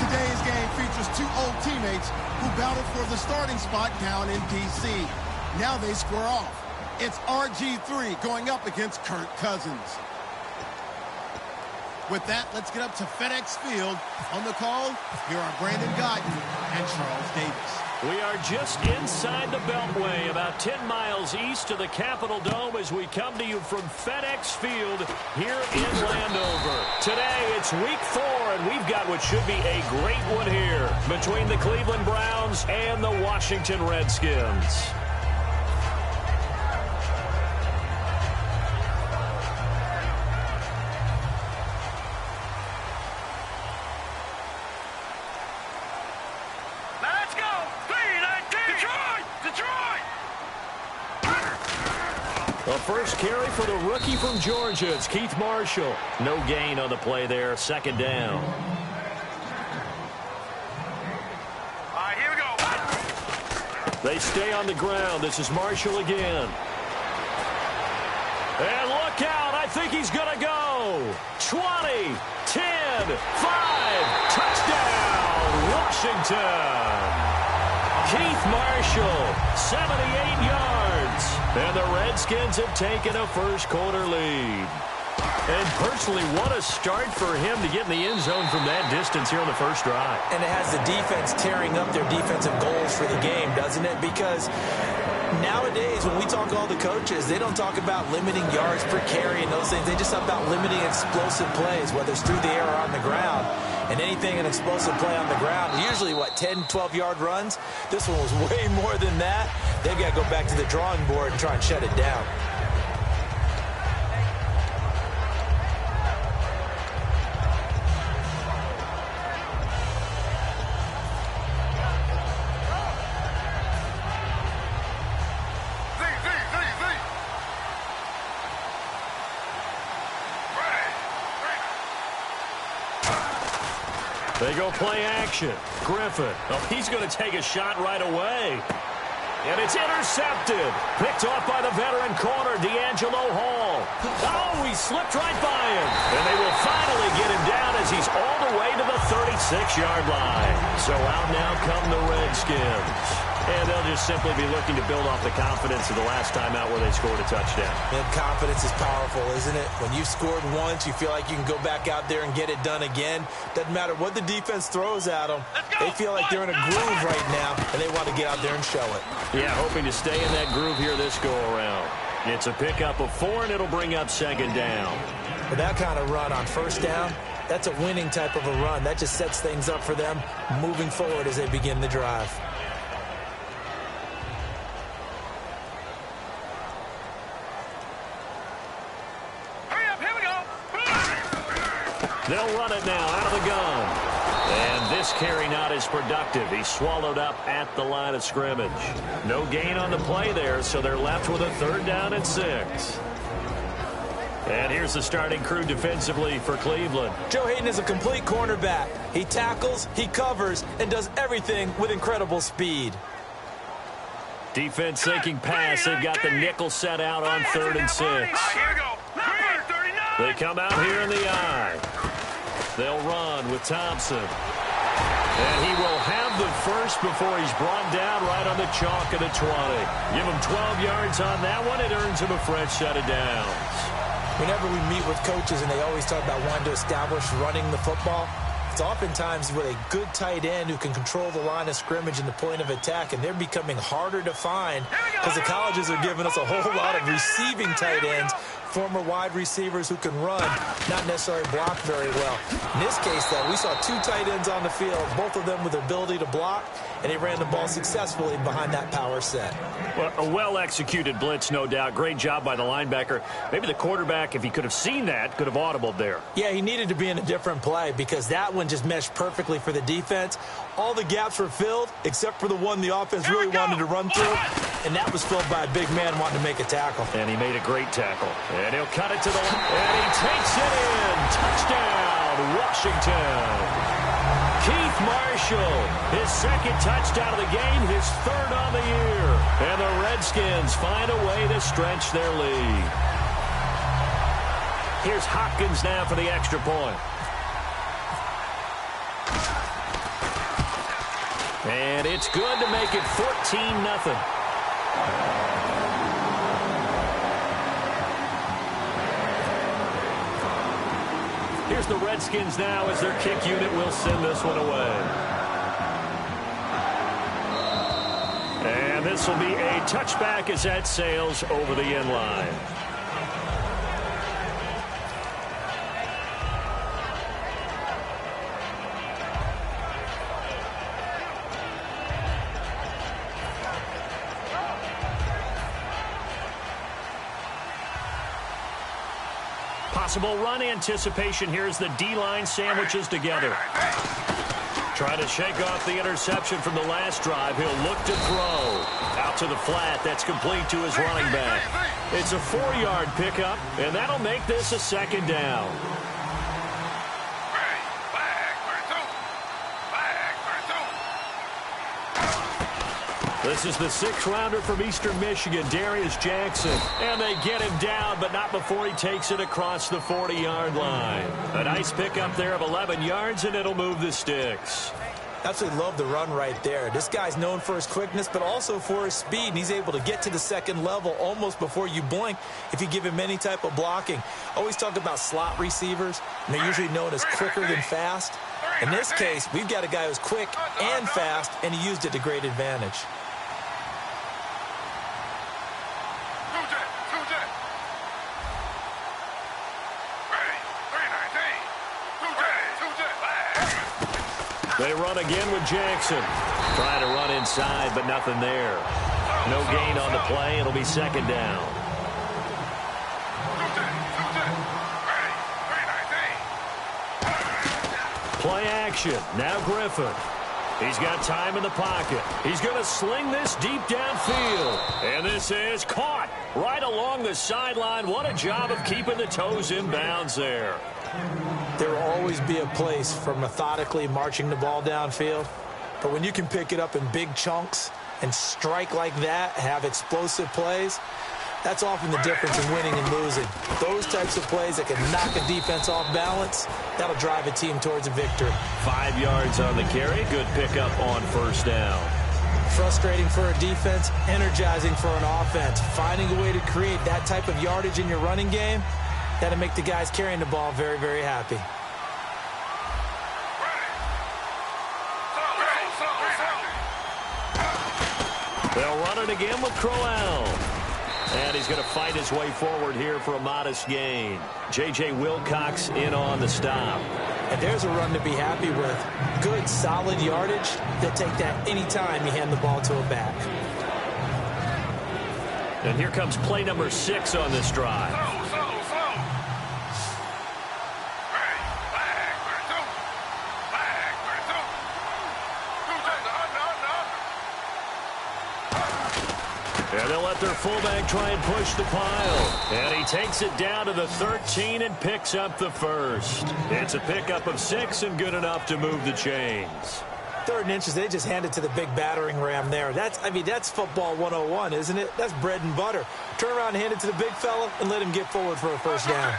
Today's game features two old teammates who battled for the starting spot down in D.C. Now they square off. It's RG3 going up against Kirk Cousins. With that, let's get up to FedEx Field. On the call, here are Brandon Guyton and Charles Davis. We are just inside the Beltway, about 10 miles east of the Capitol Dome as we come to you from FedEx Field here in Landover. Today, it's week 4, and we've got what should be a great one here between the Cleveland Browns and the Washington Redskins. The first carry for the rookie from Georgia. It's Keith Marshall. No gain on the play there. Second down. All right, here we go. They stay on the ground. This is Marshall again. And look out. I think he's going to go. 20, 10, 5. Touchdown, Washington. Keith Marshall, 78 yards. And the Redskins have taken a first-quarter lead. And personally, what a start for him to get in the end zone from that distance here on the first drive. And it has the defense tearing up their defensive goals for the game, doesn't it? Because nowadays, when we talk to all the coaches, they don't talk about limiting yards per carry and those things. They just talk about limiting explosive plays, whether it's through the air or on the ground. And anything an explosive play on the ground, usually, 10, 12-yard runs? This one was way more than that. They've got to go back to the drawing board and try and shut it down. They go play action. Griffin. Oh, he's going to take a shot right away. And it's intercepted. Picked off by the veteran corner, D'Angelo Hall. Oh, he slipped right by him. And they will finally get him down as he's all the way to the 36-yard line. So out now come the Redskins. And they'll just simply be looking to build off the confidence of the last time out where they scored a touchdown. And confidence is powerful, isn't it? When you've scored once, you feel like you can go back out there and get it done again. Doesn't matter what the defense throws at them. They feel like they're in a groove right now, and they want to get out there and show it. Yeah, hoping to stay in that groove here this go-around. It's a pickup of 4, and it'll bring up second down. With that kind of run on first down, that's a winning type of a run. That just sets things up for them moving forward as they begin the drive. They'll run it now out of the gun. And this carry not as productive. He's swallowed up at the line of scrimmage. No gain on the play there, so they're left with a 3rd down and 6. And here's the starting crew defensively for Cleveland. Joe Hayden is a complete cornerback. He tackles, he covers, and does everything with incredible speed. Defense sinking pass. They've got the nickel set out on 3rd and 6. Here we go. They come out here in the eye. They'll run with Thompson. And he will have the first before he's brought down right on the chalk of the 20. Give him 12 yards on that one. It earns him a fresh set of downs. Whenever we meet with coaches and they always talk about wanting to establish running the football, it's oftentimes with a good tight end who can control the line of scrimmage and the point of attack, and they're becoming harder to find because the colleges are giving us a whole lot of receiving tight ends, former wide receivers who can run, not necessarily block very well. In this case, though, we saw 2 tight ends on the field, both of them with the ability to block, and they ran the ball successfully behind that power set. Well, a well-executed blitz, no doubt. Great job by the linebacker. Maybe the quarterback, if he could have seen that, could have audibled there. Yeah, he needed to be in a different play because that one just meshed perfectly for the defense. All the gaps were filled except for the one the offense really wanted to run through, and that was filled by a big man wanting to make a tackle. And he made a great tackle. And he'll cut it to the line. And he takes it in. Touchdown, Washington. Keith Marshall, his 2nd touchdown of the game, his 3rd on the year. And the Redskins find a way to stretch their lead. Here's Hopkins now for the extra point. And it's good to make it 14-0. Here's the Redskins now as their kick unit will send this one away. And this will be a touchback as that sails over the end line. Possible run anticipation here as the D-line sandwiches together. Trying to shake off the interception from the last drive. He'll look to throw. Out to the flat. That's complete to his running back. It's a 4-yard pickup, and that'll make this a second down. This is the 6th-rounder from Eastern Michigan, Darius Jackson. And they get him down, but not before he takes it across the 40-yard line. A nice pickup there of 11 yards, and it'll move the sticks. Absolutely love the run right there. This guy's known for his quickness, but also for his speed. And he's able to get to the second level almost before you blink if you give him any type of blocking. Always talk about slot receivers, and they're usually known as quicker than fast. In this case, we've got a guy who's quick and fast, and he used it to great advantage. They run again with Jackson. Trying to run inside, but nothing there. No gain on the play. It'll be second down. Play action. Now Griffin. He's got time in the pocket. He's going to sling this deep downfield. And this is caught right along the sideline. What a job of keeping the toes in bounds there. There will always be a place for methodically marching the ball downfield. But when you can pick it up in big chunks and strike like that, have explosive plays, that's often the difference in winning and losing. Those types of plays that can knock a defense off balance, that'll drive a team towards a victory. 5 yards on the carry. Good pickup on first down. Frustrating for a defense, energizing for an offense. Finding a way to create that type of yardage in your running game, that'll make the guys carrying the ball very, very happy. They'll run it again with Crowell. And he's going to fight his way forward here for a modest gain. J.J. Wilcox in on the stop. And there's a run to be happy with. Good, solid yardage. They'll take that anytime you hand the ball to a back. And here comes play number 6 on this drive. And they'll let their fullback try and push the pile. And he takes it down to the 13 and picks up the first. It's a pickup of 6 and good enough to move the chains. 3rd and inches, they just hand it to the big battering ram there. That's football 101, isn't it? That's bread and butter. Turn around and hand it to the big fella and let him get forward for a first down.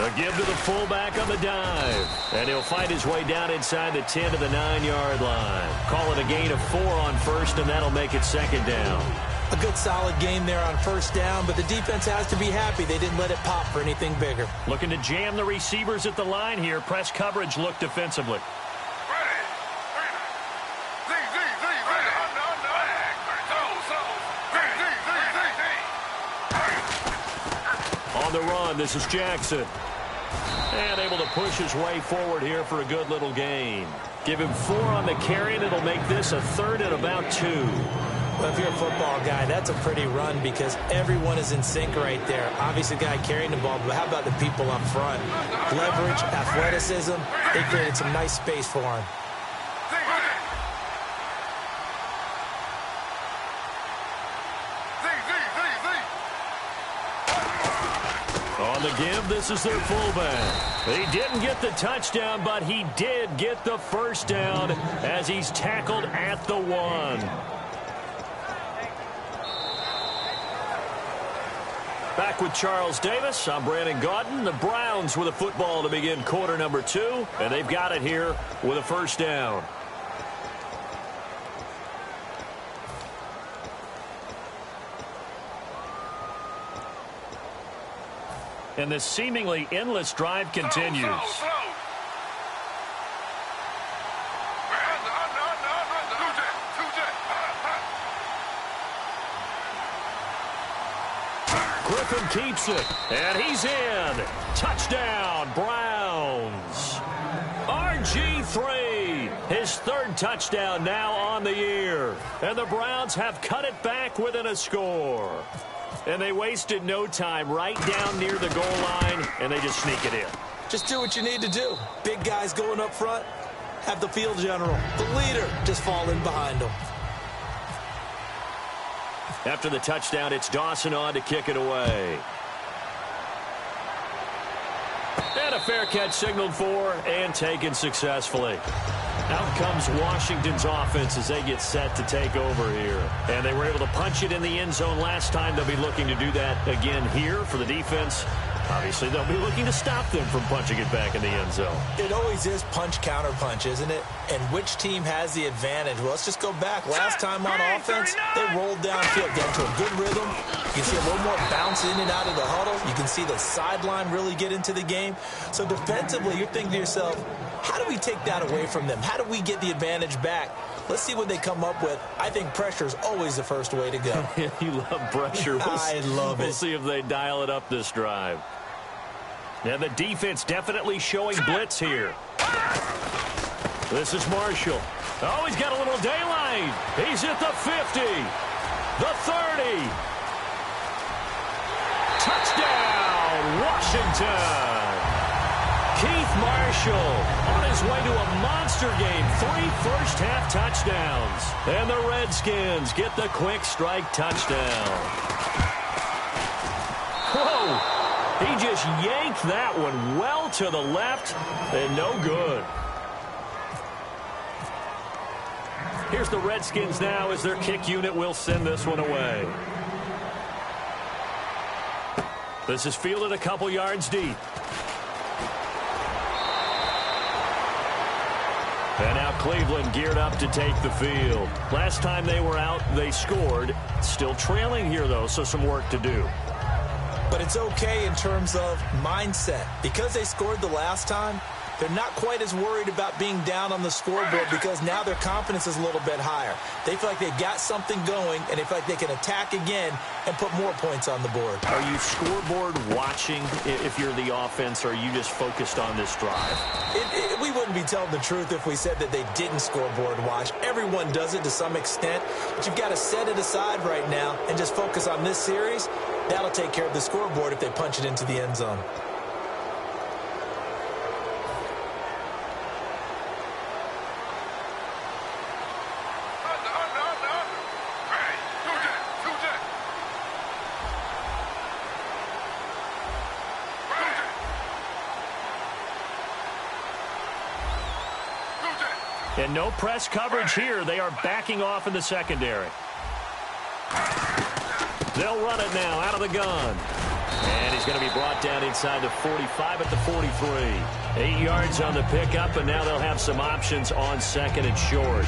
A give to the fullback on the dive. And he'll fight his way down inside the 10 to the 9-yard line. Call it a gain of 4 on first, and that'll make it second down. A good solid game there on first down, but the defense has to be happy they didn't let it pop for anything bigger. Looking to jam the receivers at the line here. Press coverage look defensively. On the run, this is Jackson. And able to push his way forward here for a good little gain. Give him 4 on the carry, and it'll make this a 3rd and about 2. Well, if you're a football guy, that's a pretty run because everyone is in sync right there. Obviously, the guy carrying the ball, but how about the people up front? Leverage, athleticism, they created some nice space for him. On the give, this is their fullback. He didn't get the touchdown, but he did get the first down as he's tackled at the 1. Back with Charles Davis, I'm Brandon Gaudin. The Browns with a football to begin quarter number 2, and they've got it here with a first down. And this seemingly endless drive continues. Slow. Griffin keeps it, and he's in. Touchdown, Browns. RG3, his third touchdown now on the year. And the Browns have cut it back within a score. And they wasted no time right down near the goal line, and they just sneak it in. Just do what you need to do. Big guys going up front, have the field general, the leader, just fall in behind them. After the touchdown, it's Dawson on to kick it away. And a fair catch signaled for and taken successfully. Out comes Washington's offense as they get set to take over here. And they were able to punch it in the end zone last time. They'll be looking to do that again here for the defense. Obviously, they'll be looking to stop them from punching it back in the end zone. It always is punch-counter-punch, isn't it? And which team has the advantage? Well, let's just go back. Last time on offense, they rolled downfield, got into a good rhythm. You can see a little more bounce in and out of the huddle. You can see the sideline really get into the game. So defensively, you're thinking to yourself, how do we take that away from them? How do we get the advantage back? Let's see what they come up with. I think pressure is always the first way to go. You love pressure. I love it. We'll see if they dial it up this drive. And the defense definitely showing blitz here. This is Marshall. Oh, he's got a little daylight. He's at the 50, the 30. Touchdown, Washington. Keith Marshall on his way to a monster game. 3 first-half touchdowns. And the Redskins get the quick strike touchdown. Whoa. He just yanked that one well to the left and no good. Here's the Redskins now as their kick unit will send this one away. This is fielded a couple yards deep. And now Cleveland geared up to take the field. Last time they were out, they scored. Still trailing here, though, so some work to do. But it's okay in terms of mindset. Because they scored the last time, they're not quite as worried about being down on the scoreboard because now their confidence is a little bit higher. They feel like they've got something going, and they feel like they can attack again and put more points on the board. Are you scoreboard watching if you're the offense, or are you just focused on this drive? We wouldn't be telling the truth if we said that they didn't scoreboard watch. Everyone does it to some extent, but you've got to set it aside right now and just focus on this series. That'll take care of the scoreboard if they punch it into the end zone. And no press coverage here. They are backing off in the secondary. They'll run it now out of the gun. And he's going to be brought down inside the 45 at the 43. 8 yards on the pickup, and now they'll have some options on second and short.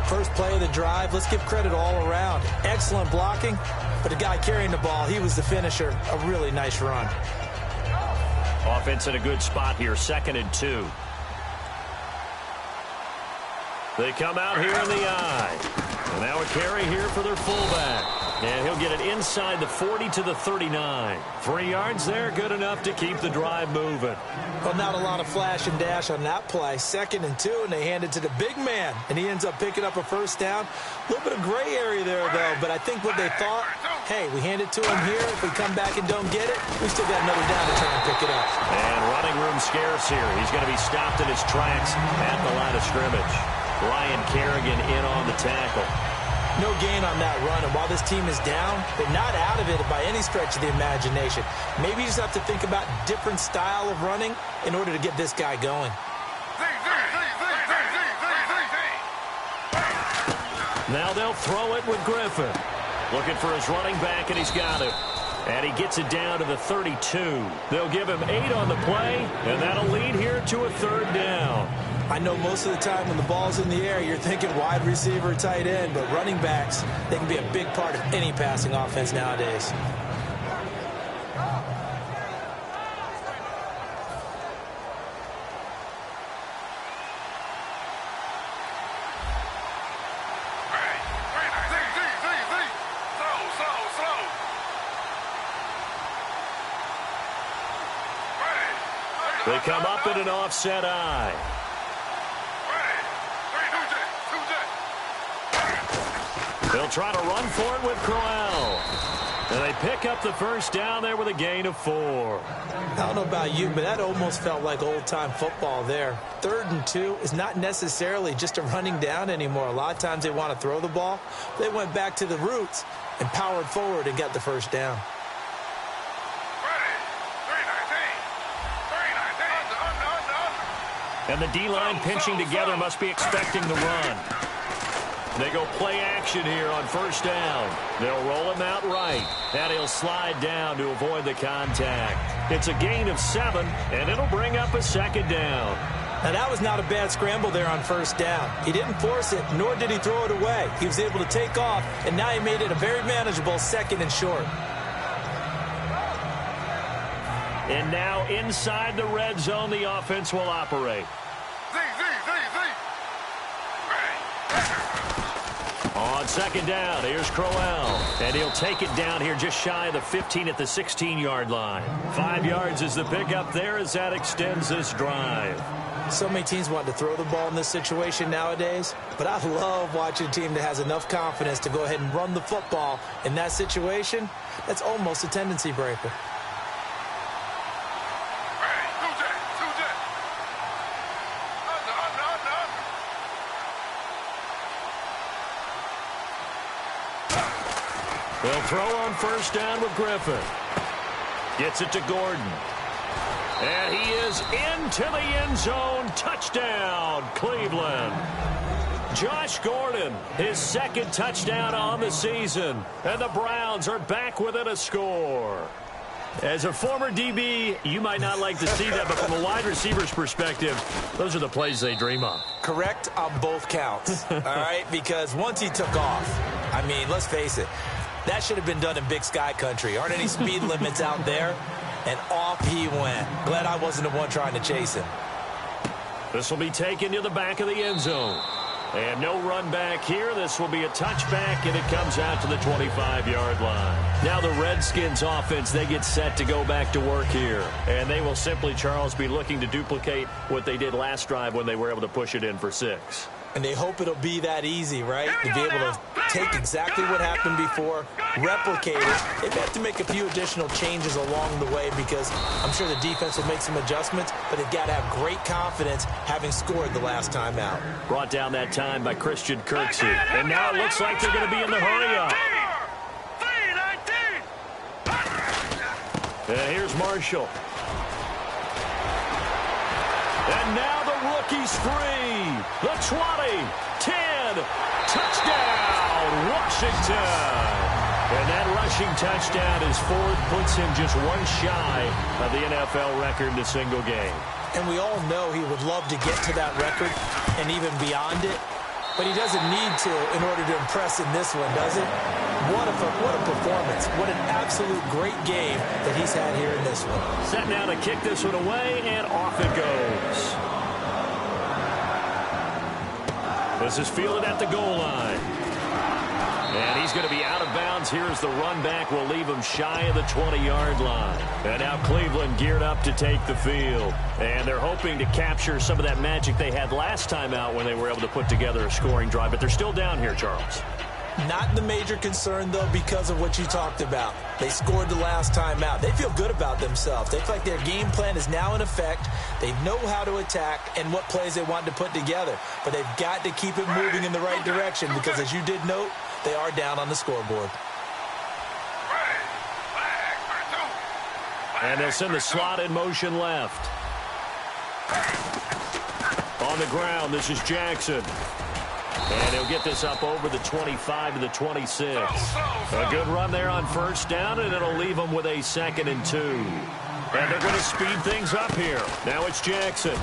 First play of the drive, let's give credit all around. Excellent blocking, but the guy carrying the ball, he was the finisher. A really nice run. Offense in a good spot here, 2nd and 2. They come out here in the eye. And now a carry here for their fullback. And he'll get it inside the 40 to the 39. 3 yards there, good enough to keep the drive moving. Well, not a lot of flash and dash on that play. 2nd and 2, and they hand it to the big man. And he ends up picking up a first down. A little bit of gray area there, though. But I think what they thought, hey, we hand it to him here. If we come back and don't get it, we still got another down to try and pick it up. And running room scarce here. He's going to be stopped in his tracks at the line of scrimmage. Ryan Kerrigan in on the tackle. No gain on that run, and while this team is down, they're not out of it by any stretch of the imagination. Maybe you just have to think about different style of running in order to get this guy going. Now they'll throw it with Griffin. Looking for his running back, and he's got it. And he gets it down to the 32. They'll give him 8 on the play, and that'll lead here to a 3rd down. I know most of the time when the ball's in the air, you're thinking wide receiver, tight end, but running backs, they can be a big part of any passing offense nowadays. They come up in an offset eye. They'll try to run for it with Crowell. And they pick up the 1st down there with a gain of 4. I don't know about you, but that almost felt like old-time football there. 3rd and 2 is not necessarily just a running down anymore. A lot of times they want to throw the ball. They went back to the roots and powered forward and got the 1st down. And the D-line pinching together must be expecting the run. They go play action here on 1st down. They'll roll him out right. And he'll slide down to avoid the contact. It's a gain of 7, and it'll bring up a 2nd down. Now, that was not a bad scramble there on 1st down. He didn't force it, nor did he throw it away. He was able to take off, and now he made it a very manageable 2nd and short. And now inside the red zone, the offense will operate. On 2nd down, here's Crowell. And he'll take it down here just shy of the 15 at the 16-yard line. 5 yards is the pickup there as that extends this drive. So many teams want to throw the ball in this situation nowadays, but I love watching a team that has enough confidence to go ahead and run the football. In that situation, that's almost a tendency breaker. They'll throw on 1st down with Griffin. Gets it to Gordon. And he is into the end zone. Touchdown, Cleveland. Josh Gordon, his 2nd touchdown on the season. And the Browns are back within a score. As a former DB, you might not like to see that, but from a wide receiver's perspective, those are the plays they dream of. Correct on both counts, all right? Because once he took off, I mean, let's face it, that should have been done in Big Sky country. Aren't any speed limits out there? And off he went. Glad I wasn't the one trying to chase him. This will be taken to the back of the end zone. And no run back here. This will be a touchback, and it comes out to the 25-yard line. Now the Redskins offense, they get set to go back to work here. And they will simply, Charles, be looking to duplicate what they did last drive when they were able to push it in for 6. And they hope it'll be that easy, right? To be able to take exactly what happened before, replicate it. They have to make a few additional changes along the way because I'm sure the defense will make some adjustments, but they've got to have great confidence having scored the last time out. Brought down that time by Christian Kirksey. And now it looks like they're going to be in the hurry-up. And here's Marshall. And now the rookie's free. The 20, 10, touchdown, Washington. And that rushing touchdown is 4th, puts him just 1 shy of the NFL record in a single game. And we all know he would love to get to that record and even beyond it, but he doesn't need to in order to impress in this one, does it? What a performance. What an absolute great game that he's had here in this one. Set now to kick this one away, and off it goes. This is fielded at the goal line. And he's going to be out of bounds here as the run back will leave him shy of the 20-yard line. And now Cleveland geared up to take the field. And they're hoping to capture some of that magic they had last time out when they were able to put together a scoring drive. But they're still down here, Charles. Not the major concern, though, because of what you talked about. They scored the last time out. They feel good about themselves. They feel like their game plan is now in effect. They know how to attack and what plays they want to put together. But they've got to keep it moving in the right direction because, as you did note, they are down on the scoreboard. And they'll send the slot in motion left. On the ground, this is Jackson. And he'll get this up over the 25 to the 26. A good run there on first down, and it'll leave them with a 2nd and 2. And they're going to speed things up here. Now it's Jackson.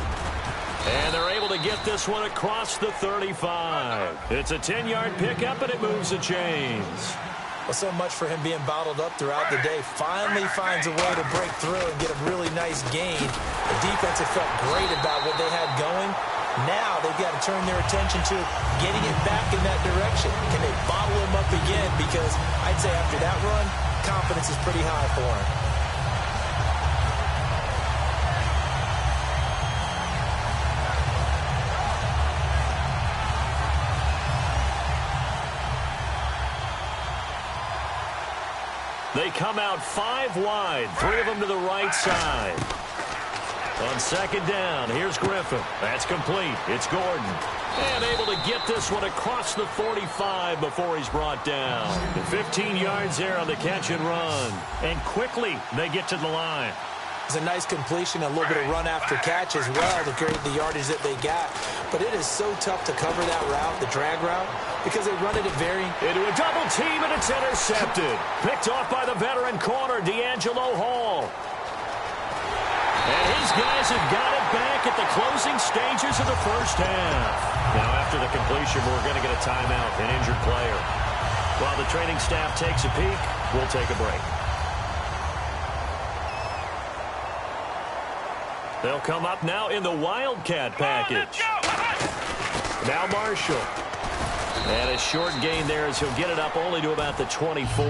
And they're able to get this one across the 35. It's a 10-yard pickup, and it moves the chains. Well, so much for him being bottled up throughout the day. Finally finds a way to break through and get a really nice gain. The defense had felt great about what they had going. Now they've got to turn their attention to getting it back in that direction. Can they bottle him up again? Because I'd say after that run, confidence is pretty high for him. They come out 5 wide, 3 of them to the right side. On 2nd down, here's Griffin. That's complete. It's Gordon. And able to get this one across the 45 before he's brought down. 15 yards there on the catch and run. And quickly, they get to the line. It's a nice completion, a little bit of run after catch as well to create the yardage that they got. But it is so tough to cover that route, the drag route, because they run it at very... Into a double team, and it's intercepted. Picked off by the veteran corner, D'Angelo Hall. And his guys have got it back at the closing stages of the first half. Now, after the completion, we're going to get a timeout, an injured player. While the training staff takes a peek, we'll take a break. They'll come up now in the wildcat package. Now Marshall. And a short gain there as he'll get it up only to about the 24.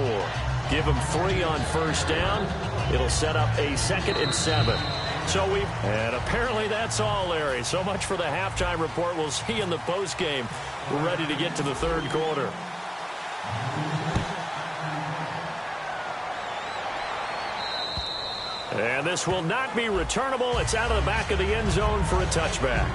Give him 3 on first down. It'll set up a 2nd and 7. And apparently that's all, Larry. So much for the halftime report. We'll see you in the postgame. We're ready to get to the 3rd quarter. And this will not be returnable. It's out of the back of the end zone for a touchback.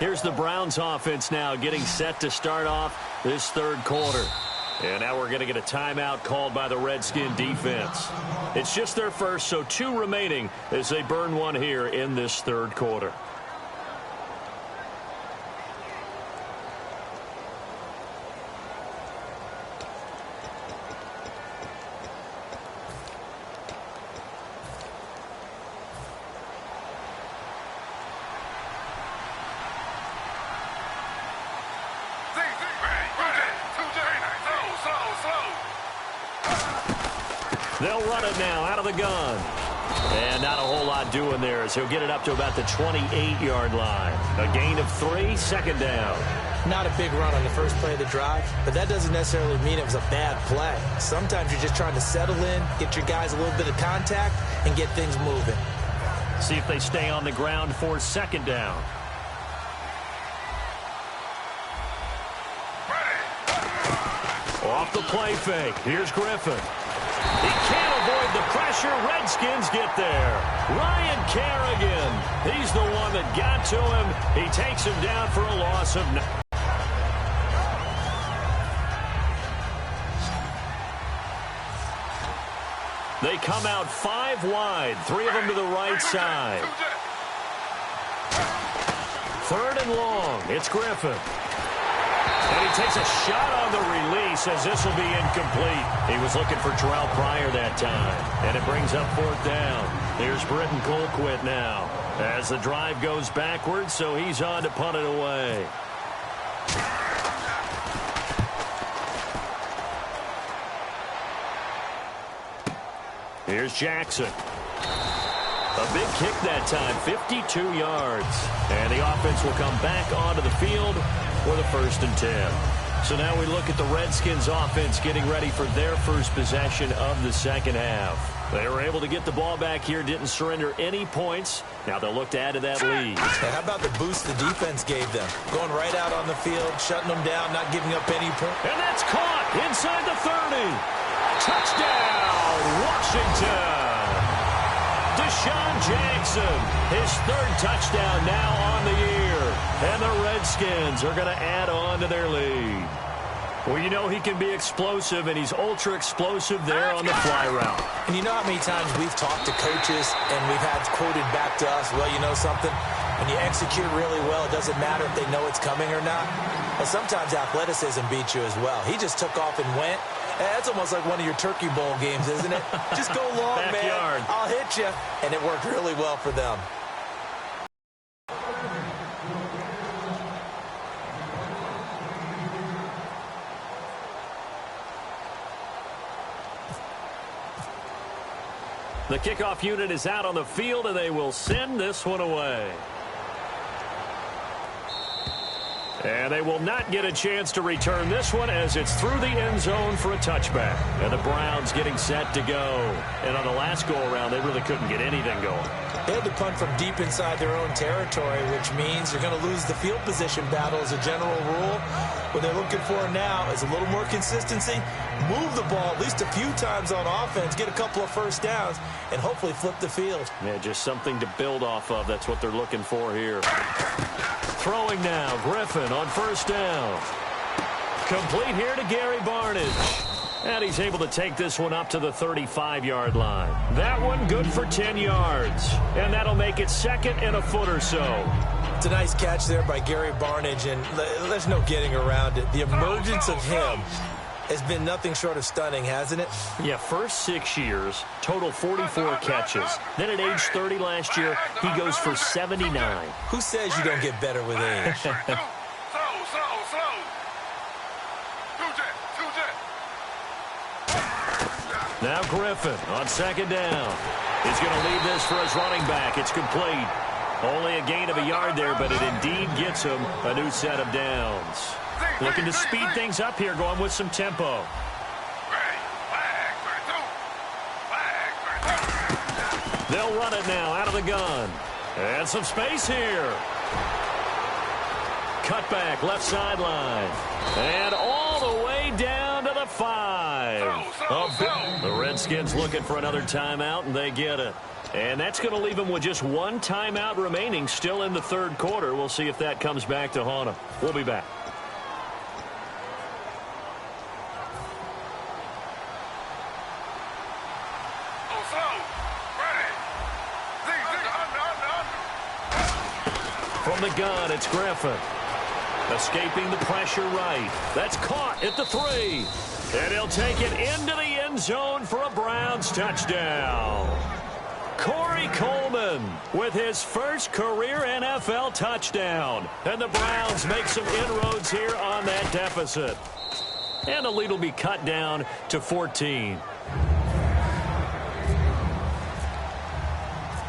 Here's the Browns offense now getting set to start off this 3rd quarter. And now we're going to get a timeout called by the Redskin defense. It's just their first, so 2 remaining as they burn one here in this 3rd quarter. They'll run it now out of the gun. And not a whole lot doing there as he'll get it up to about the 28-yard line. A gain of 3, 2nd down. Not a big run on the first play of the drive, but that doesn't necessarily mean it was a bad play. Sometimes you're just trying to settle in, get your guys a little bit of contact, and get things moving. See if they stay on the ground for 2nd down. Off the play fake. Here's Griffin. He can't avoid the pressure. Redskins get there. Ryan Kerrigan. He's the one that got to him. He takes him down for a loss of 9. They come out 5 wide. 3 of them to the right side. 3rd and long. It's Griffin. And he takes a shot on the release as this will be incomplete. He was looking for Terrell Pryor that time. And it brings up 4th down. Here's Britton Colquitt now. As the drive goes backwards, so he's on to punt it away. Here's Jackson. A big kick that time, 52 yards. And the offense will come back onto the field for the 1st and 10. So now we look at the Redskins offense getting ready for their first possession of the second half. They were able to get the ball back here, didn't surrender any points. Now they'll look to add to that lead. And how about the boost the defense gave them? Going right out on the field, shutting them down, not giving up any points. And that's caught inside the 30. Touchdown, Washington. Deshaun Jackson, his third touchdown now on the year. And the Redskins are going to add on to their lead. Well, you know he can be explosive, and he's ultra-explosive there on the fly route. And you know how many times we've talked to coaches and we've had quoted back to us, well, you know something? When you execute really well, it doesn't matter if they know it's coming or not. Well, sometimes athleticism beats you as well. He just took off and went. That's almost like one of your Turkey Bowl games, isn't it? Just go long, Backyard. man. I'll hit you. And it worked really well for them. The kickoff unit is out on the field, and they will send this one away. And they will not get a chance to return this one as it's through the end zone for a touchback. And the Browns getting set to go. And on the last go-around, they really couldn't get anything going. They had to punt from deep inside their own territory, which means you're going to lose the field position battle as a general rule. What they're looking for now is a little more consistency, move the ball at least a few times on offense, get a couple of first downs, and hopefully flip the field. Yeah, just something to build off of. That's what they're looking for here. Throwing now, Griffin on first down. Complete here to Gary Barnidge. And he's able to take this one up to the 35-yard line. That one good for 10 yards. And that'll make it second and a foot or so. It's a nice catch there by Gary Barnidge, and there's no getting around it. The emergence of him has been nothing short of stunning, hasn't it? Yeah, first 6 years, total 44 catches. Then at age 30 last year, he goes for 79. Who says you don't get better with age? Slow. Now Griffin on second down. He's going to leave this for his running back. It's complete. Only a gain of a yard there, but it indeed gets him a new set of downs. Looking to speed things up here, going with some tempo. They'll run it now out of the gun. And some space here. Cut back, left sideline. And all the way down to the 5. The Redskins looking for another timeout, and they get it. And that's going to leave them with just one timeout remaining still in the third quarter. We'll see if that comes back to haunt them. We'll be back. From the gun, it's Griffin. Escaping the pressure right. That's caught at the 3. And he'll take it into the end zone for a Browns touchdown. Corey Coleman with his first career NFL touchdown. And the Browns make some inroads here on that deficit. And the lead will be cut down to 14.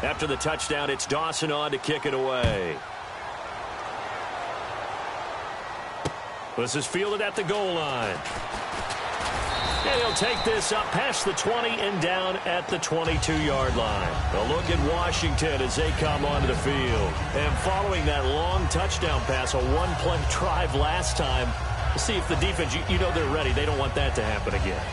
After the touchdown, it's Dawson on to kick it away. This is fielded at the goal line. And he'll take this up past the 20 and down at the 22-yard line. A look at Washington as they come onto the field. And following that long touchdown pass, a one-play drive last time, see if the defense, you know they're ready. They don't want that to happen again.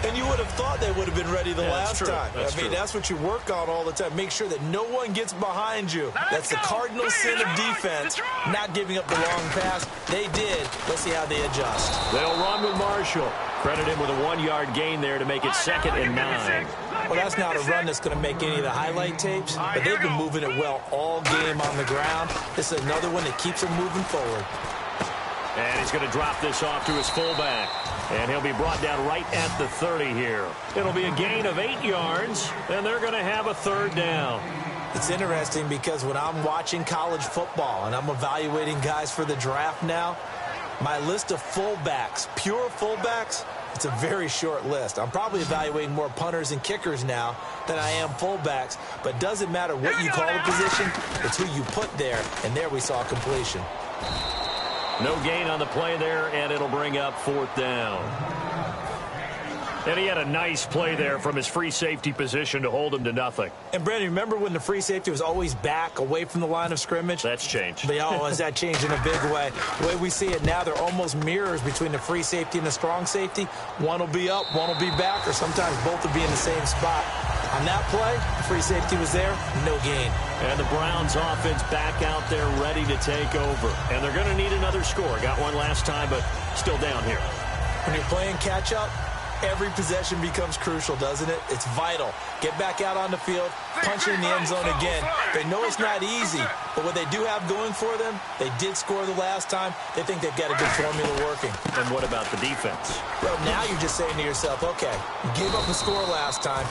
And you would have thought they would have been ready the last time. That's true. That's what you work on all the time. Make sure that no one gets behind you. That's the cardinal sin of defense, not giving up the long pass. They did. Let's see how they adjust. They'll run with Marshall. Credit him with a 1-yard gain there to make it 2nd and 9. Well, that's not a run that's going to make any of the highlight tapes, but they've been moving it well all game on the ground. This is another one that keeps them moving forward. And he's going to drop this off to his fullback. And he'll be brought down right at the 30 here. It'll be a gain of 8 yards, and they're going to have a 3rd down. It's interesting because when I'm watching college football and I'm evaluating guys for the draft now, my list of fullbacks, pure fullbacks, it's a very short list. I'm probably evaluating more punters and kickers now than I am fullbacks, but it doesn't matter what you call the position, it's who you put there, and there we saw completion. No gain on the play there, and it'll bring up 4th down. And he had a nice play there from his free safety position to hold him to nothing. And, Brandon, remember when the free safety was always back away from the line of scrimmage? That's changed. Has that changed in a big way? The way we see it now, they're almost mirrors between the free safety and the strong safety. One will be up, one will be back, or sometimes both will be in the same spot. On that play, free safety was there, no gain. And the Browns offense back out there ready to take over. And they're going to need another score. Got one last time, but still down here. When you're playing catch-up, every possession becomes crucial, doesn't it? It's vital. Get back out on the field, punch in the end zone again. They know it's not easy, but what they do have going for them, they did score the last time. They think they've got a good formula working. And what about the defense? Well, now you're just saying to yourself, okay, you gave up a score last time.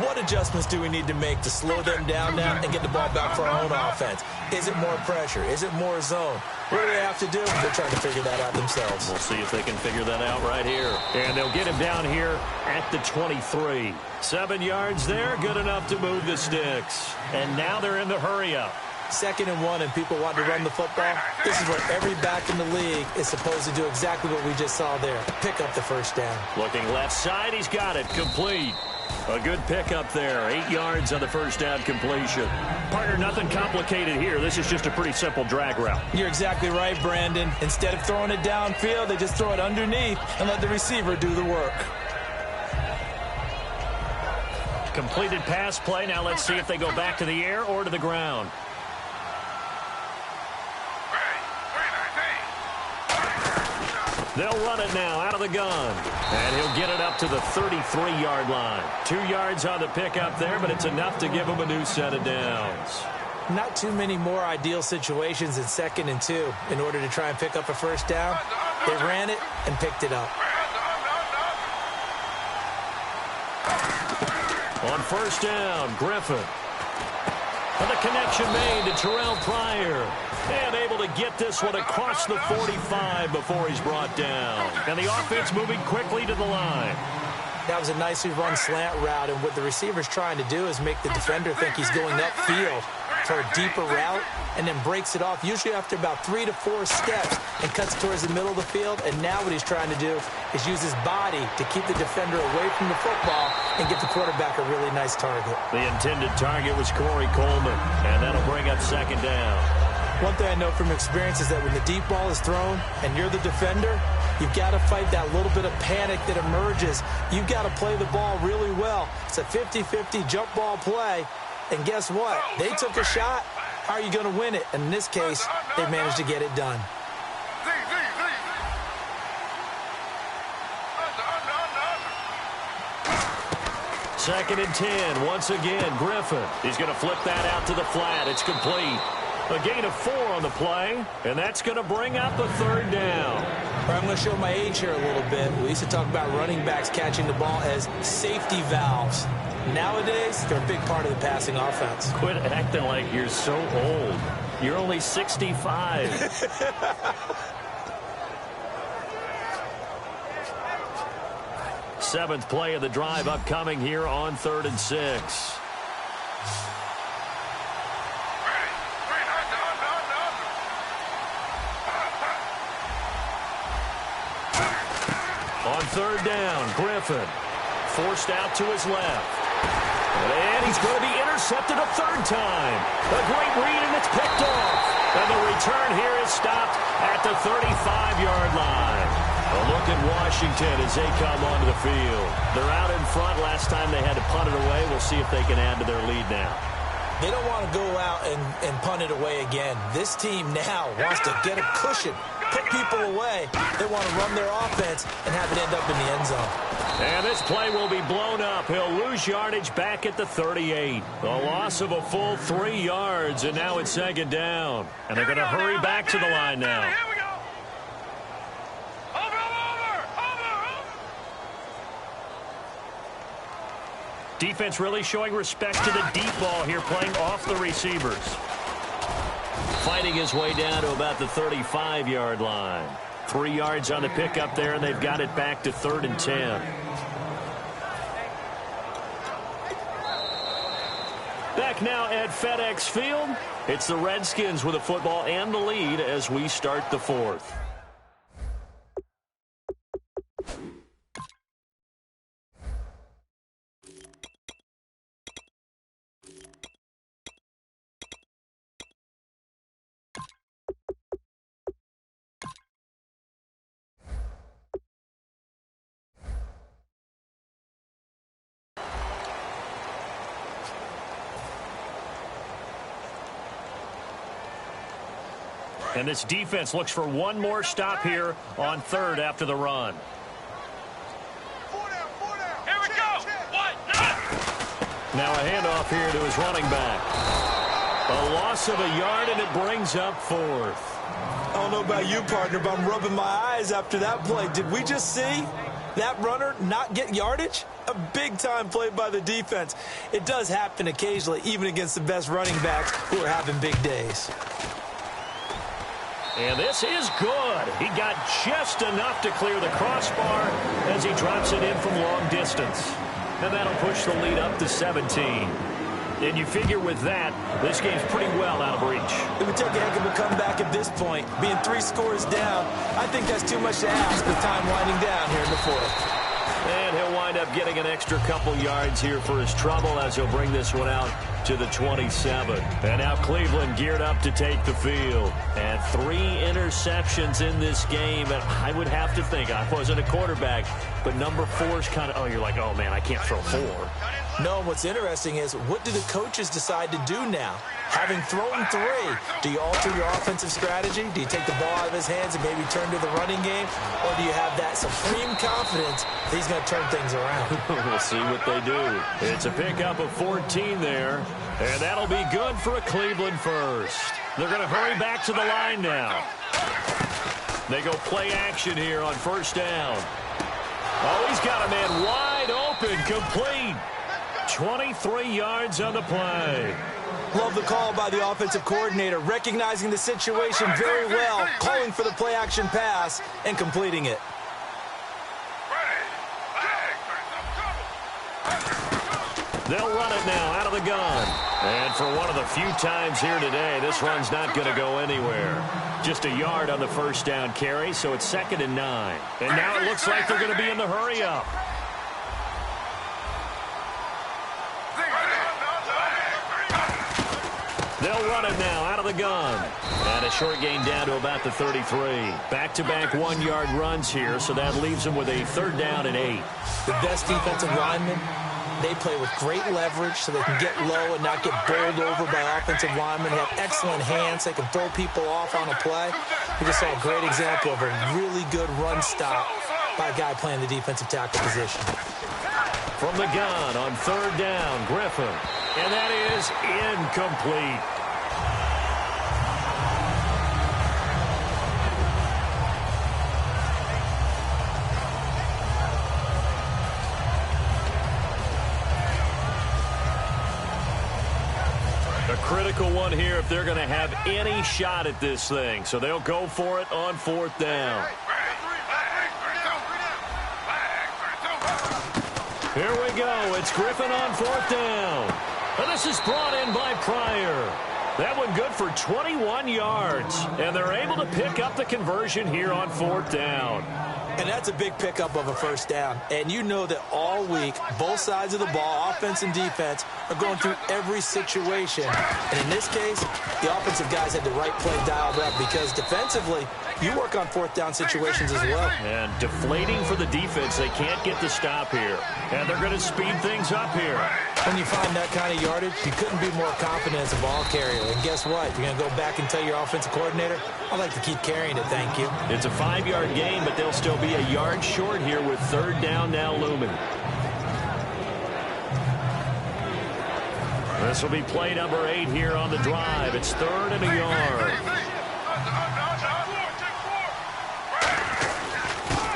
What adjustments do we need to make to slow them down now and get the ball back for our own offense? Is it more pressure? Is it more zone? What do they have to do? They're trying to figure that out themselves. We'll see if they can figure that out right here. And they'll get him down here at the 23. 7 yards there, good enough to move the sticks. And now they're in the hurry-up. 2nd and 1 and people want to run the football. This is where every back in the league is supposed to do exactly what we just saw there. Pick up the first down. Looking left side, he's got it. Complete. A good pickup there. 8 yards on the first down completion. Partner, nothing complicated here. This is just a pretty simple drag route. You're exactly right, Brandon. Instead of throwing it downfield, they just throw it underneath and let the receiver do the work. Completed pass play. Now let's see if they go back to the air or to the ground. They'll run it now out of the gun. And he'll get it up to the 33-yard line. 2 yards on the pickup there, but it's enough to give him a new set of downs. Not too many more ideal situations in 2nd and 2 in order to try and pick up a first down. They ran it and picked it up. On first down, Griffin. And the connection made to Terrell Pryor. And able to get this one across the 45 before he's brought down. And the offense moving quickly to the line. That was a nicely run slant route, and what the receiver's trying to do is make the defender think he's going upfield for a deeper route, and then breaks it off, usually after about 3 to 4 steps, and cuts towards the middle of the field. And now what he's trying to do is use his body to keep the defender away from the football and get the quarterback a really nice target. The intended target was Corey Coleman, and that'll bring up 2nd down. One thing I know from experience is that when the deep ball is thrown and you're the defender, you've got to fight that little bit of panic that emerges. You've got to play the ball really well. It's a 50-50 jump ball play. And guess what? They took a shot. How are you going to win it? And in this case, they managed to get it done. Second and 10. Once again, Griffin. He's going to flip that out to the flat. It's complete. A gain of 4 on the play, and that's going to bring up a 3rd down. I'm going to show my age here a little bit. We used to talk about running backs catching the ball as safety valves. Nowadays, they're a big part of the passing offense. Quit acting like you're so old. You're only 65. Seventh play of the drive upcoming here on 3rd and 6. On 3rd down, Griffin forced out to his left. And he's going to be intercepted a 3rd time. A great read, and it's picked off. And the return here is stopped at the 35-yard line. A look at Washington as they come onto the field. They're out in front. Last time they had to punt it away. We'll see if they can add to their lead now. They don't want to go out and punt it away again. This team now wants to get a cushion, put people away. They want to run their offense and have it end up in the end zone. And this play will be blown up. He'll lose yardage back at the 38. A loss of a full 3 yards, and now it's 2nd down. And they're going to hurry back to the line now. Here we go. Defense really showing respect to the deep ball here, playing off the receivers. Fighting his way down to about the 35-yard line. 3 yards on the pickup there, and they've got it back to 3rd and 10. back now at FedEx Field. It's the Redskins with the football and the lead as we start the fourth. And this defense looks for one more stop here on third after the run. Here we go. Now a handoff here to his running back. A loss of a yard, and it brings up fourth. I don't know about you, partner, but I'm rubbing my eyes after that play. Did we just see that runner not get yardage? A big-time play by the defense. It does happen occasionally, even against the best running backs who are having big days. And this is good. He got just enough to clear the crossbar as he drops it in from long distance. And that'll push the lead up to 17. And you figure with that, this game's pretty well out of reach. It would take a heck of a comeback at this point. Being 3 scores down, I think that's too much to ask with time winding down here in the fourth. And he'll wind up getting an extra couple yards here for his trouble as he'll bring this one out to the 27. And now Cleveland geared up to take the field. And 3 interceptions in this game. And I would have to think, I wasn't a quarterback, but number 4's kind of, you're like, oh, man, I can't throw 4. No, what's interesting is, what do the coaches decide to do now? Having thrown 3, do you alter your offensive strategy? Do you take the ball out of his hands and maybe turn to the running game? Or do you have that supreme confidence that he's going to turn things around? We'll see what they do. It's a pickup of 14 there, and that'll be good for a Cleveland first. They're going to hurry back to the line now. They go play action here on first down. Oh, he's got a man wide open, complete. 23 yards on the play. Love the call by the offensive coordinator, recognizing the situation very well, calling for the play-action pass, and completing it. They'll run it now out of the gun. And for one of the few times here today, this run's not going to go anywhere. Just a yard on the first down carry, so it's 2nd and 9. And now it looks like they're going to be in the hurry-up. They'll run it now out of the gun. And a short gain down to about the 33. Back-to-back 1-yard runs here, so that leaves them with a 3rd down and 8. The best defensive linemen, they play with great leverage so they can get low and not get bowled over by offensive linemen. They have excellent hands. They can throw people off on a play. We just saw a great example of a really good run stop by a guy playing the defensive tackle position. From the gun on 3rd down, Griffin. And that is incomplete. A critical one here if they're going to have any shot at this thing. So they'll go for it on 4th down. Here we go. It's Griffin on 4th down. And this is brought in by Pryor. That one good for 21 yards. And they're able to pick up the conversion here on 4th down. And that's a big pickup of a first down. And you know that all week, both sides of the ball, offense and defense, are going through every situation. And in this case, the offensive guys had the right play dialed up because defensively, you work on 4th down situations as well. And deflating for the defense. They can't get the stop here. And they're going to speed things up here. When you find that kind of yardage, you couldn't be more confident as a ball carrier. And guess what? You're going to go back and tell your offensive coordinator, I'd like to keep carrying it, thank you. It's a 5-yard gain, but they'll still be a yard short here with 3rd down now looming. This will be play number 8 here on the drive. It's 3rd and a yard.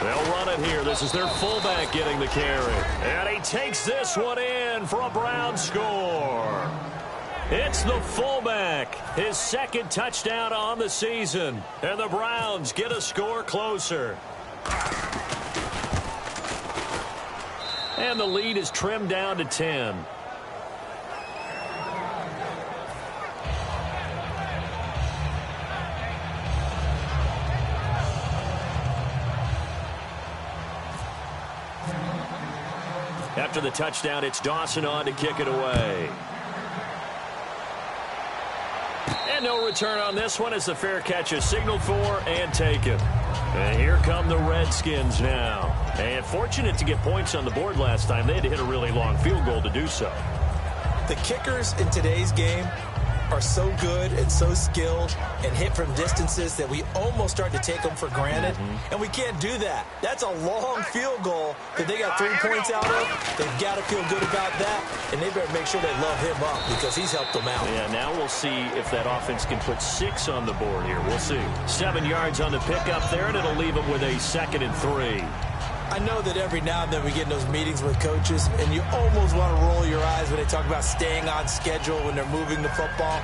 They'll run it here. This is their fullback getting the carry. And he takes this one in for a Brown score. It's the fullback, his 2nd touchdown on the season. And the Browns get a score closer. And the lead is trimmed down to 10. After the touchdown, it's Dawson on to kick it away. And no return on this one as the fair catch is signaled for and taken. And here come the Redskins now. And fortunate to get points on the board last time. They had to hit a really long field goal to do so. The kickers in today's game are so good and so skilled and hit from distances that we almost start to take them for granted. And we can't do that. That's a long field goal that they got 3 points out of. They've got to feel good about that, and they better make sure they love him up because he's helped them out. Yeah, now we'll see if that offense can put 6 on the board here. We'll see. 7 yards on the pickup there, and it'll leave them with a 2nd and 3. I know that every now and then we get in those meetings with coaches, and you almost want to roll your eyes when they talk about staying on schedule when they're moving the football.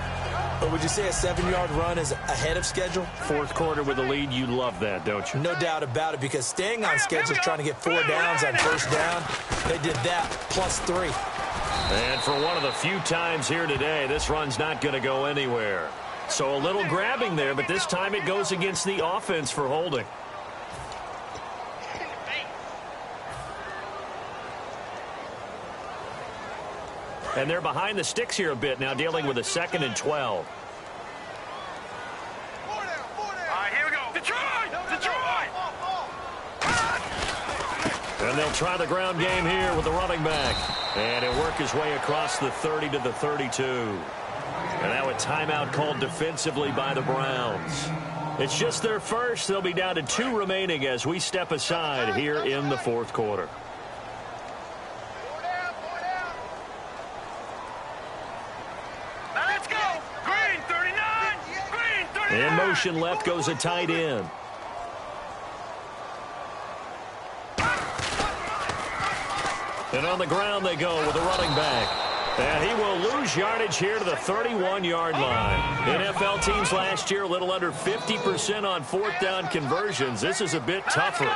But would you say a 7-yard run is ahead of schedule? Fourth quarter with a lead, you love that, don't you? No doubt about it, because staying on schedule is trying to get 4 downs on first down. They did that, plus 3. And for one of the few times here today, this run's not going to go anywhere. So a little grabbing there, but this time it goes against the offense for holding. And they're behind the sticks here a bit now, dealing with a 2nd and 12. Here we go. Detroit! Detroit! And they'll try the ground game here with the running back. And he'll work his way across the 30 to the 32. And now a timeout called defensively by the Browns. It's just their first. They'll be down to 2 remaining as we step aside here in the fourth quarter. In motion left goes a tight end. And on the ground they go with a running back. And he will lose yardage here to the 31-yard line. NFL teams last year a little under 50% on 4th down conversions. This is a bit tougher.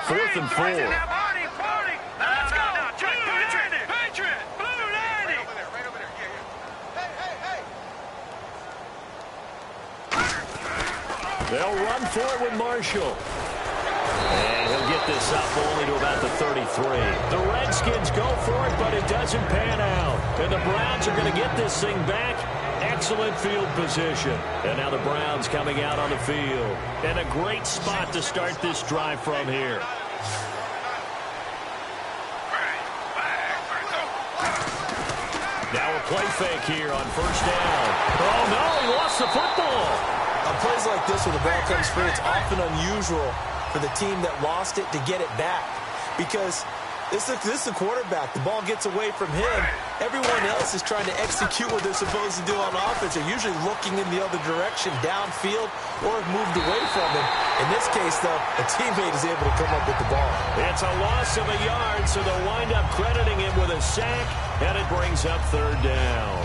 4th and 4. They'll run for it with Marshall. And he'll get this up only to about the 33. The Redskins go for it, but it doesn't pan out. And the Browns are going to get this thing back. Excellent field position. And now the Browns coming out on the field. And a great spot to start this drive from here. Now a play fake here on first down. Oh, no, he lost the football. On plays like this where the ball comes free, it's often unusual for the team that lost it to get it back. Because this is the quarterback. The ball gets away from him. Everyone else is trying to execute what they're supposed to do on offense. They're usually looking in the other direction, downfield, or have moved away from him. In this case, though, a teammate is able to come up with the ball. It's a loss of a yard, so they'll wind up crediting him with a sack, and it brings up 3rd down.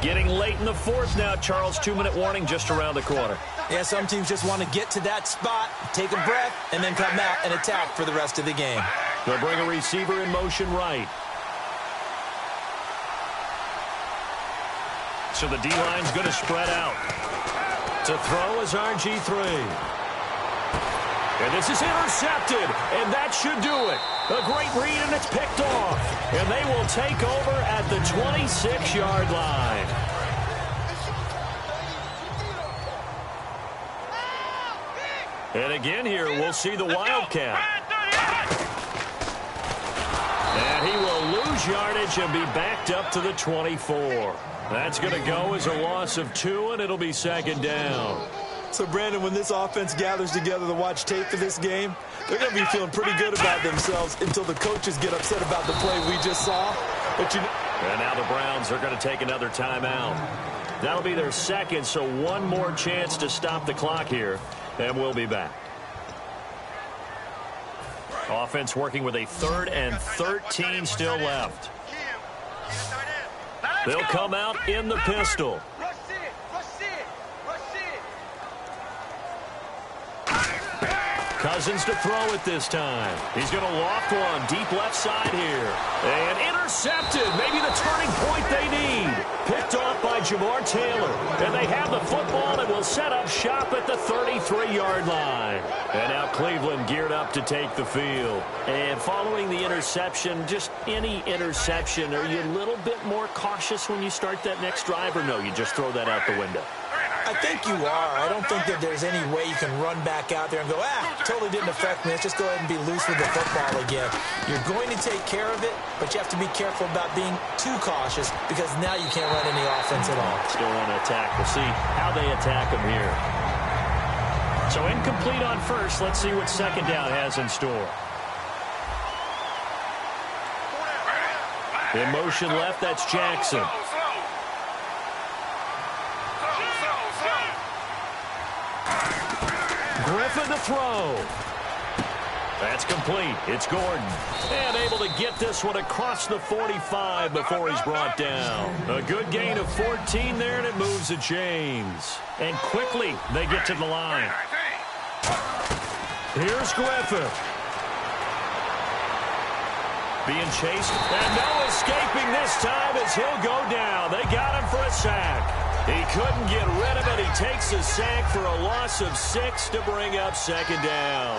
Getting late in the fourth now, Charles. 2-minute warning just around the corner. Yeah, some teams just want to get to that spot, take a breath, and then come out and attack for the rest of the game. They'll bring a receiver in motion right. So the D-line's going to spread out. To throw is RG3. And this is intercepted, and that should do it. A great read, and it's picked off. And they will take over at the 26-yard line. And again here, we'll see the wildcat. And he will lose yardage and be backed up to the 24. That's going to go as a loss of 2, and it'll be 2nd down. So, Brandon, when this offense gathers together to watch tape for this game, they're going to be feeling pretty good about themselves until the coaches get upset about the play we just saw. But and now the Browns are going to take another timeout. That'll be their 2nd, so one more chance to stop the clock here, and we'll be back. Offense working with a 3rd and 13 still left. They'll come out in the pistol. Cousins to throw it this time. He's going to loft one deep left side here. And intercepted. Maybe the turning point they need. Picked off by Jamar Taylor. And they have the football and will set up shop at the 33-yard line. And now Cleveland geared up to take the field. And following the interception, just any interception, are you a little bit more cautious when you start that next drive, or no, you just throw that out the window? I think you are. I don't think that there's any way you can run back out there and go, totally didn't affect me. Let's just go ahead and be loose with the football again. You're going to take care of it, but you have to be careful about being too cautious because now you can't run any offense at all. Still want to attack. We'll see how they attack them here. So incomplete on first. Let's see what second down has in store. In motion left, that's Jackson. Griffin to throw. That's complete. It's Gordon. And able to get this one across the 45 before he's brought down. A good gain of 14 there, and it moves the chains. And quickly, they get to the line. Here's Griffin. Being chased, and no escaping this time as he'll go down. They got him for a sack. He couldn't get rid of it. He takes a sack for a loss of 6 to bring up second down.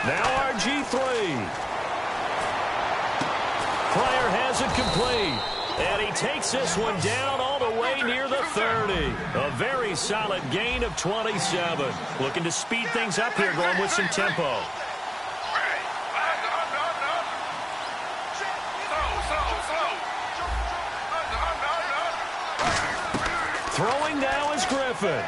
Now RG3. Pryor has it complete. And he takes this one down all the way near the 30. A very solid gain of 27. Looking to speed things up here, going with some tempo. Throwing now is Griffin.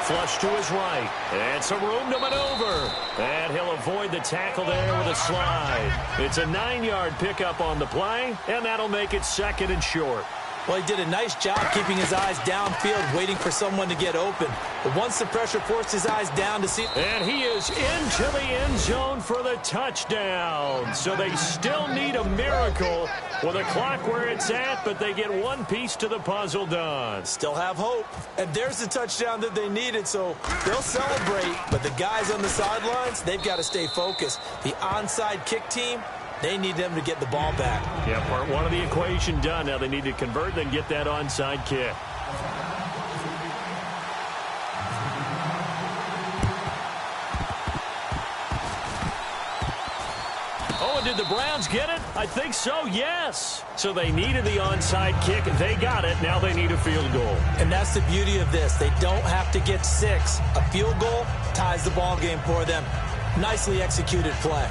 Flush to his right. And some room to maneuver. And he'll avoid the tackle there with a slide. It's a 9-yard pickup on the play, and that'll make it second and short. Well, he did a nice job keeping his eyes downfield, waiting for someone to get open. But once the pressure forced his eyes down to see... And he is into the end zone for the touchdown. So they still need a miracle with a clock where it's at, but they get one piece to the puzzle done. Still have hope. And there's the touchdown that they needed, so they'll celebrate. But the guys on the sidelines, they've got to stay focused. The onside kick team, they need them to get the ball back. Yeah, part one of the equation done. Now they need to convert, then get that onside kick. Oh, and did the Browns get it? I think so, yes. So they needed the onside kick. They got it. Now they need a field goal. And that's the beauty of this. They don't have to get 6. A field goal ties the ball game for them. Nicely executed play.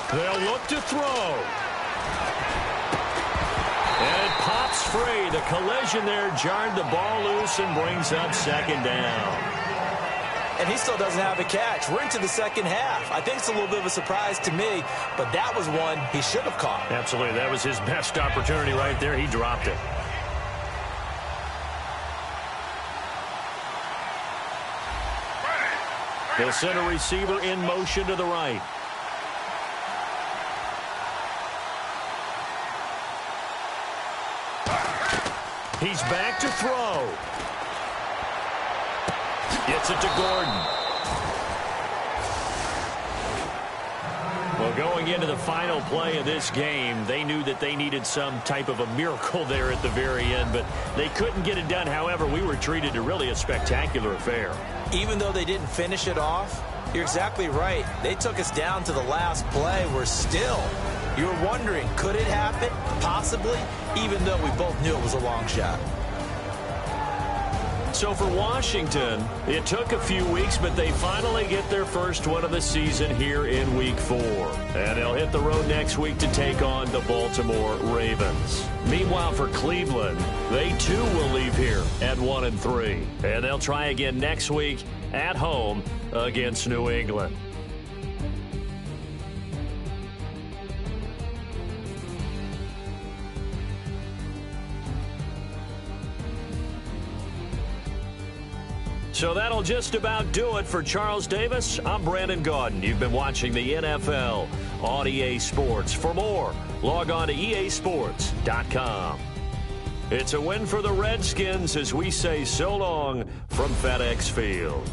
They'll look to throw. And it pops free. The collision there jarred the ball loose and brings up second down. And he still doesn't have a catch. We're into the second half. I think it's a little bit of a surprise to me, but that was one he should have caught. Absolutely. That was his best opportunity right there. He dropped it. They'll send a receiver in motion to the right. He's back to throw. Gets it to Gordon. Well, going into the final play of this game, they knew that they needed some type of a miracle there at the very end, but they couldn't get it done. However, we were treated to really a spectacular affair. Even though they didn't finish it off, you're exactly right. They took us down to the last play. We're still... You were wondering, could it happen? Possibly, even though we both knew it was a long shot. So for Washington, it took a few weeks, but they finally get their first one of the season here in Week 4. And they'll hit the road next week to take on the Baltimore Ravens. Meanwhile, for Cleveland, they too will leave here at 1-3. And they'll try again next week at home against New England. So that'll just about do it for Charles Davis. I'm Brandon Gaudin. You've been watching the NFL on EA Sports. For more, log on to easports.com. It's a win for the Redskins as we say so long from FedEx Field.